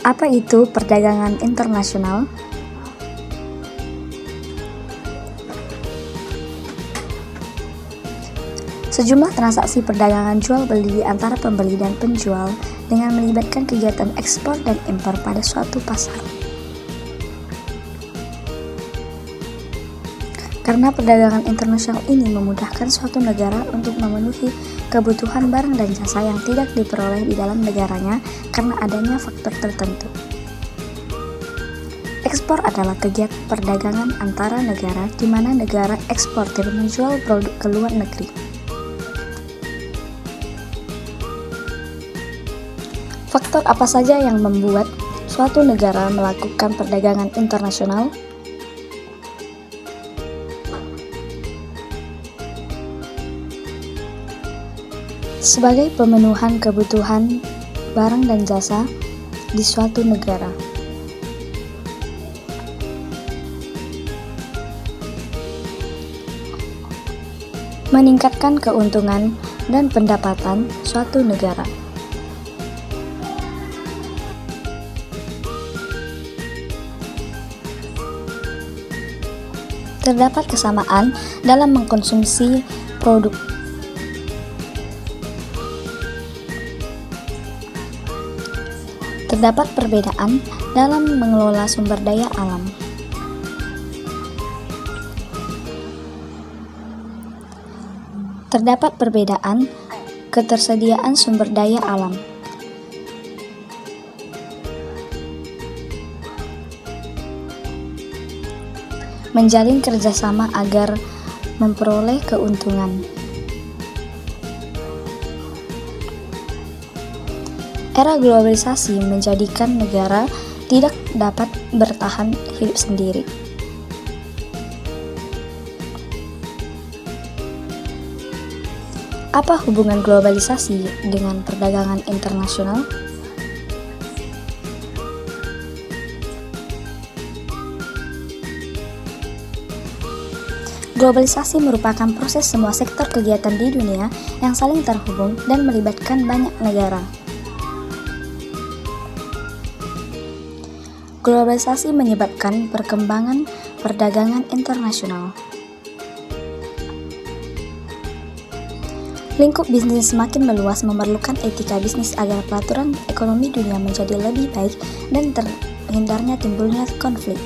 Apa itu perdagangan internasional? Sejumlah transaksi perdagangan jual beli di antara pembeli dan penjual dengan melibatkan kegiatan ekspor dan impor pada suatu pasar. Karena perdagangan internasional ini memudahkan suatu negara untuk memenuhi kebutuhan barang dan jasa yang tidak diperoleh di dalam negaranya karena adanya faktor tertentu. Ekspor adalah kegiatan perdagangan antara negara di mana negara eksportir menjual produk ke luar negeri. Faktor apa saja yang membuat suatu negara melakukan perdagangan internasional? Sebagai pemenuhan kebutuhan barang dan jasa di suatu negara. Meningkatkan keuntungan dan pendapatan suatu negara. Terdapat kesamaan dalam mengkonsumsi produk. Terdapat perbedaan dalam mengelola sumber daya alam. Terdapat perbedaan ketersediaan sumber daya alam. Menjalin kerjasama agar memperoleh keuntungan. Era globalisasi menjadikan negara tidak dapat bertahan hidup sendiri. Apa hubungan globalisasi dengan perdagangan internasional? Globalisasi merupakan proses semua sektor kegiatan di dunia yang saling terhubung dan melibatkan banyak negara. Globalisasi menyebabkan perkembangan perdagangan internasional. Lingkup bisnis semakin meluas, memerlukan etika bisnis agar pelaturan ekonomi dunia menjadi lebih baik dan terhindarnya timbulnya konflik.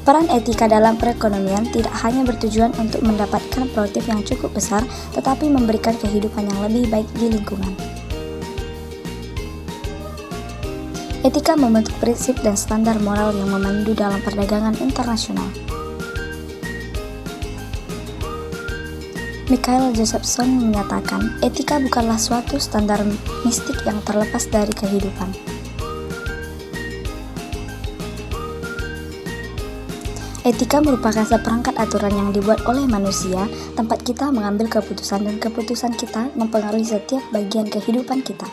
Peran etika dalam perekonomian tidak hanya bertujuan untuk mendapatkan produktif yang cukup besar, tetapi memberikan kehidupan yang lebih baik di lingkungan. Etika membentuk prinsip dan standar moral yang memandu dalam perdagangan internasional. Mikhail Josephson menyatakan, etika bukanlah suatu standar mistik yang terlepas dari kehidupan. Etika merupakan seperangkat aturan yang dibuat oleh manusia, tempat kita mengambil keputusan dan keputusan kita mempengaruhi setiap bagian kehidupan kita.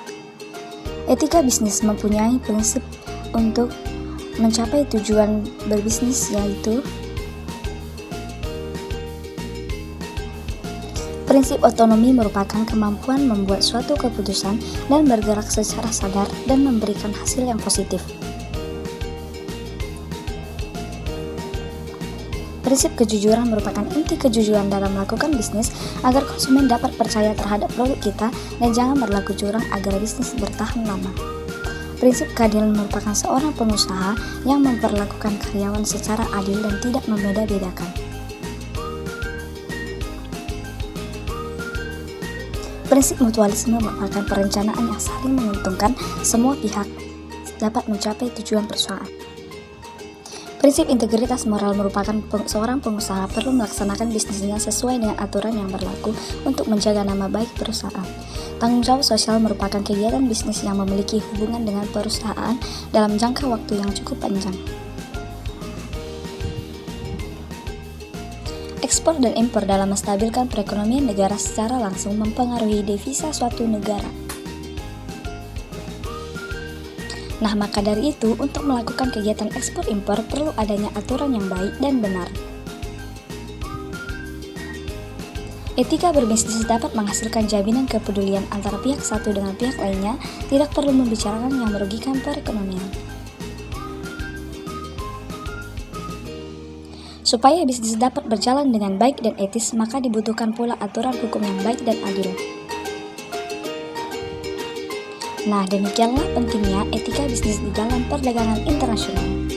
Etika bisnis mempunyai prinsip untuk mencapai tujuan berbisnis, yaitu prinsip otonomi merupakan kemampuan membuat suatu keputusan dan bergerak secara sadar dan memberikan hasil yang positif. Prinsip kejujuran merupakan inti kejujuran dalam melakukan bisnis agar konsumen dapat percaya terhadap produk kita dan jangan berlaku curang agar bisnis bertahan lama. Prinsip keadilan merupakan seorang pengusaha yang memperlakukan karyawan secara adil dan tidak membeda-bedakan. Prinsip mutualisme merupakan perencanaan yang saling menguntungkan semua pihak dapat mencapai tujuan perusahaan. Prinsip integritas moral merupakan seorang pengusaha perlu melaksanakan bisnisnya sesuai dengan aturan yang berlaku untuk menjaga nama baik perusahaan. Tanggung jawab sosial merupakan kegiatan bisnis yang memiliki hubungan dengan perusahaan dalam jangka waktu yang cukup panjang. Ekspor dan impor dalam menstabilkan perekonomian negara secara langsung mempengaruhi devisa suatu negara. Nah, maka dari itu, untuk melakukan kegiatan ekspor impor perlu adanya aturan yang baik dan benar. Etika berbisnis dapat menghasilkan jaminan kepedulian antara pihak satu dengan pihak lainnya, tidak perlu membicarakan yang merugikan perekonomian. Supaya bisnis dapat berjalan dengan baik dan etis, maka dibutuhkan pula aturan hukum yang baik dan adil. Nah, demikianlah pentingnya etika bisnis di dalam perdagangan internasional.